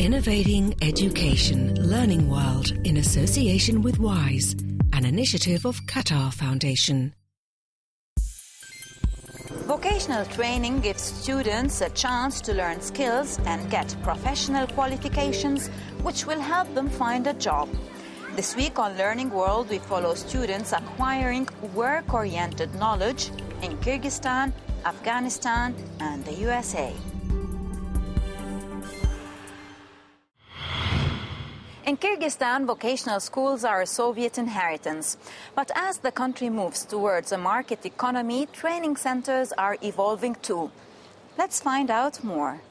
Innovating Education Learning World in association with WISE, an initiative of Qatar Foundation. Vocational training gives students a chance to learn skills and get professional qualifications which will help them find a job. This week on Learning World, we follow students acquiring work-oriented knowledge in Kyrgyzstan, Afghanistan and the USA. In Kyrgyzstan, vocational schools are a Soviet inheritance. But as the country moves towards a market economy, training centers are evolving too. Let's find out more.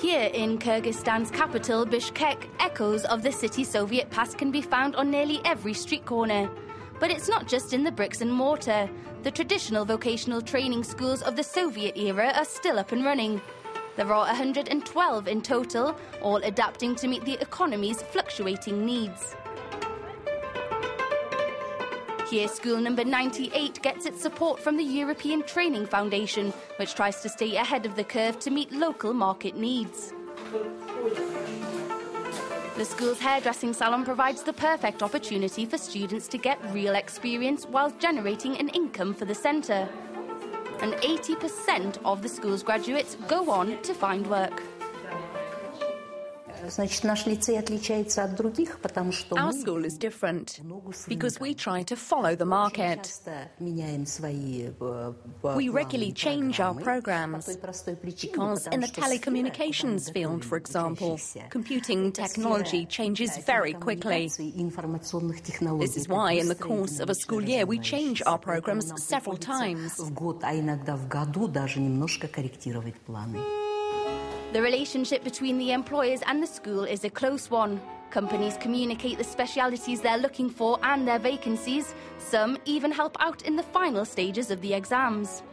Here in Kyrgyzstan's capital, Bishkek, echoes of the city's Soviet past can be found on nearly every street corner. But it's not just in the bricks and mortar. The traditional vocational training schools of the Soviet era are still up and running. There are 112 in total, all adapting to meet the economy's fluctuating needs. Here, school number 98 gets its support from the European Training Foundation, which tries to stay ahead of the curve to meet local market needs. The school's hairdressing salon provides the perfect opportunity for students to get real experience while generating an income for the centre. And 80% of the school's graduates go on to find work. Our school is different because we try to follow the market. We regularly change our programs because in the telecommunications field, for example, computing technology changes very quickly. This is why in the course of a school year we change our programs several times. The relationship between the employers and the school is a close one. Companies communicate the specialities they're looking for and their vacancies. Some even help out in the final stages of the exams.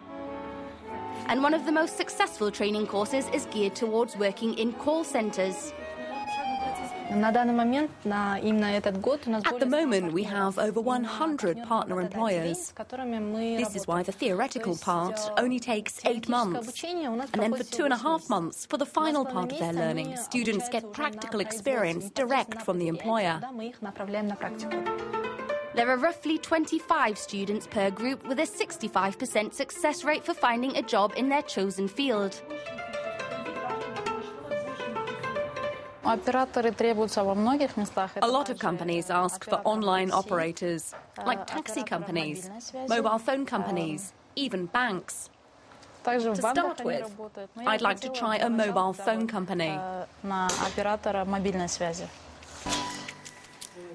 And one of the most successful training courses is geared towards working in call centres. At the moment, we have over 100 partner employers. This is why the theoretical part only takes 8 months. And then for 2.5 months, for the final part of their learning, students get practical experience direct from the employer. There are roughly 25 students per group with a 65% success rate for finding a job in their chosen field. A lot of companies ask for online operators, like taxi companies, mobile phone companies, even banks. To start with, I'd like to try a mobile phone company.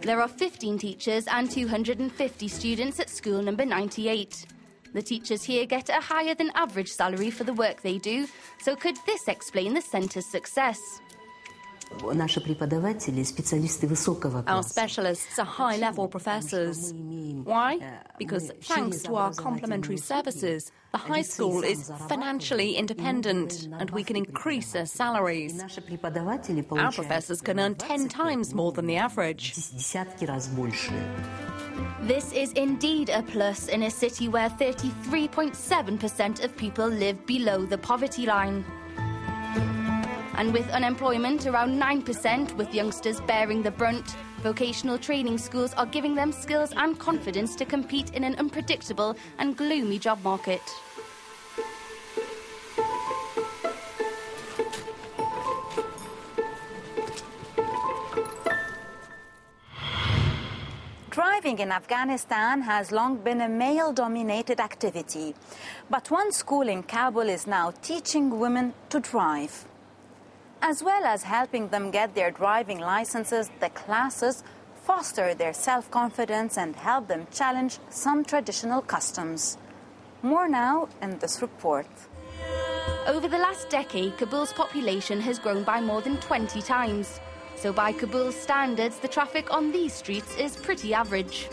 There are 15 teachers and 250 students at school number 98. The teachers here get a higher than average salary for the work they do, so could this explain the centre's success? Our specialists are high-level professors. Why? Because thanks to our complementary services, the high school is financially independent and we can increase their salaries. Our professors can earn 10 times more than the average. This is indeed a plus in a city where 33.7% of people live below the poverty line. And with unemployment around 9%, with youngsters bearing the brunt, vocational training schools are giving them skills and confidence to compete in an unpredictable and gloomy job market. Driving in Afghanistan has long been a male-dominated activity. But one school in Kabul is now teaching women to drive. As well as helping them get their driving licenses, the classes foster their self-confidence and help them challenge some traditional customs. More now in this report. Over the last decade, Kabul's population has grown by more than 20 times. So by Kabul's standards, the traffic on these streets is pretty average.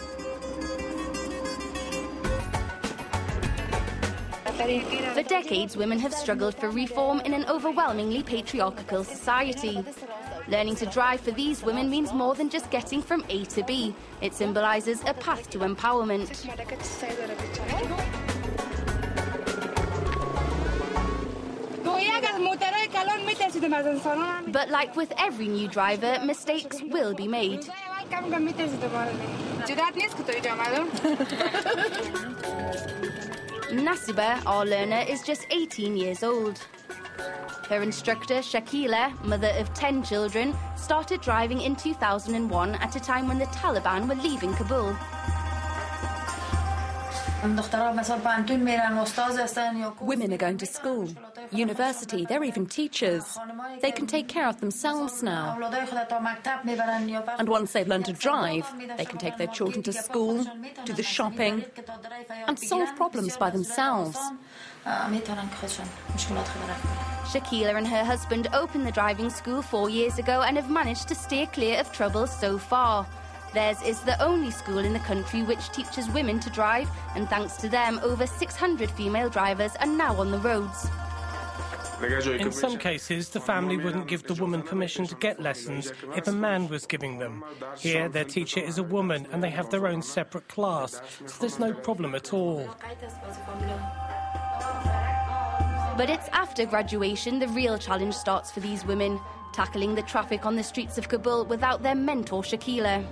For decades, women have struggled for reform in an overwhelmingly patriarchal society. Learning to drive for these women means more than just getting from A to B. It symbolises a path to empowerment. But like with every new driver, mistakes will be made. Nasiba, our learner, is just 18 years old. Her instructor, Shakila, mother of 10 children, started driving in 2001 at a time when the Taliban were leaving Kabul. Women are going to school, university, they're even teachers. They can take care of themselves now. And once they've learned to drive, they can take their children to school, do the shopping, and solve problems by themselves. Shakila and her husband opened the driving school 4 years ago and have managed to steer clear of trouble so far. Theirs is the only school in the country which teaches women to drive, and thanks to them, over 600 female drivers are now on the roads. In some cases, the family wouldn't give the woman permission to get lessons if a man was giving them. Here, their teacher is a woman and they have their own separate class, so there's no problem at all. But it's after graduation the real challenge starts for these women, tackling the traffic on the streets of Kabul without their mentor Shakila.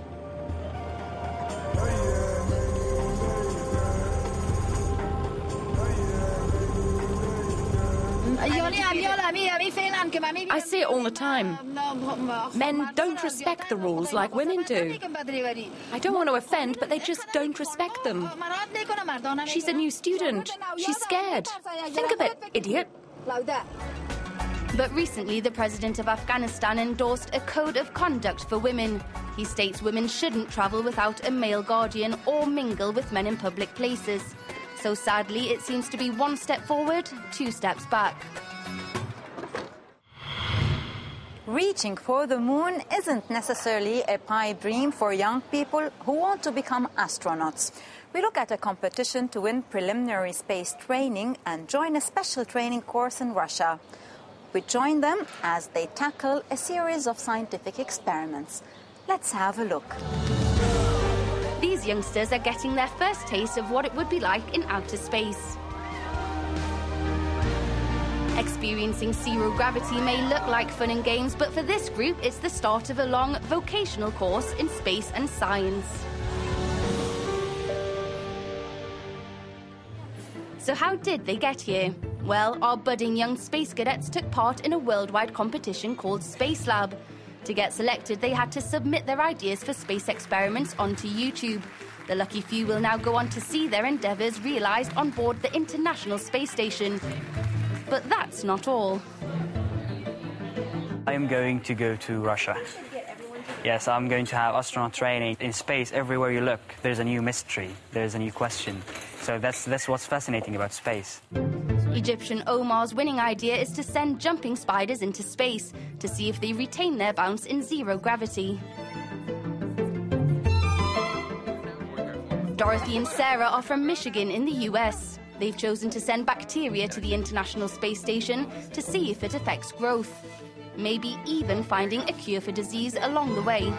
I see it all the time. Men don't respect the rules like women do. I don't want to offend, but they just don't respect them. She's a new student. She's scared. Think of it, idiot. But recently, the president of Afghanistan endorsed a code of conduct for women. He states women shouldn't travel without a male guardian or mingle with men in public places. So sadly, it seems to be one step forward, 2 steps back. Reaching for the moon isn't necessarily a pipe dream for young people who want to become astronauts. We look at a competition to win preliminary space training and join a special training course in Russia. We join them as they tackle a series of scientific experiments. Let's have a look. These youngsters are getting their first taste of what it would be like in outer space. Experiencing zero gravity may look like fun and games, but for this group, it's the start of a long vocational course in space and science. So how did they get here? Well, our budding young space cadets took part in a worldwide competition called Space Lab. To get selected, they had to submit their ideas for space experiments onto YouTube. The lucky few will now go on to see their endeavours realised on board the International Space Station. But that's not all. I am going to go to Russia. Yes, I'm going to have astronaut training. In space, everywhere you look, there's a new mystery, there's a new question. So that's what's fascinating about space. Egyptian Omar's winning idea is to send jumping spiders into space to see if they retain their bounce in zero gravity. Dorothy and Sarah are from Michigan in the US. They've chosen to send bacteria to the International Space Station to see if it affects growth. Maybe even finding a cure for disease along the way.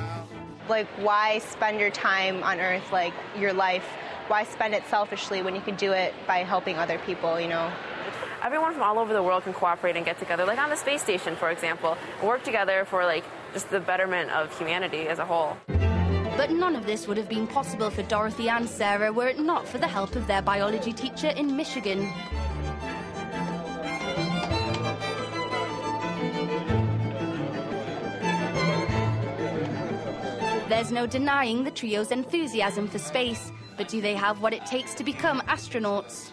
Like, why spend your time on Earth, like your life? Why spend it selfishly when you could do it by helping other people, you know? Everyone from all over the world can cooperate and get together, like on the space station, for example, and work together for, like, just the betterment of humanity as a whole. But none of this would have been possible for Dorothy and Sarah were it not for the help of their biology teacher in Michigan. There's no denying the trio's enthusiasm for space, but do they have what it takes to become astronauts?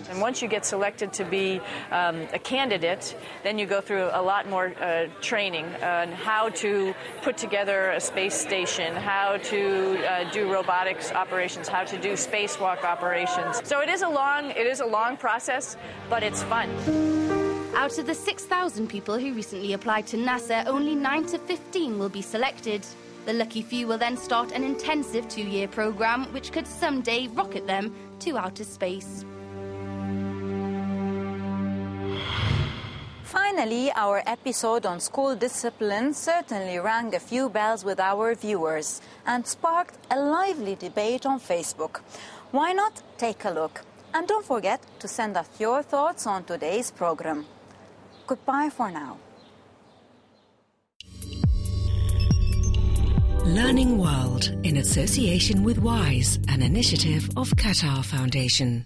And once you get selected to be a candidate, then you go through a lot more training on how to put together a space station, how to do robotics operations, how to do spacewalk operations. So it is a long process, but it's fun. Out of the 6,000 people who recently applied to NASA, only 9 to 15 will be selected. The lucky few will then start an intensive 2-year program, which could someday rocket them to outer space. Finally, our episode on school discipline certainly rang a few bells with our viewers and sparked a lively debate on Facebook. Why not take a look? And don't forget to send us your thoughts on today's program. Goodbye for now. Learning World in association with WISE, an initiative of Qatar Foundation.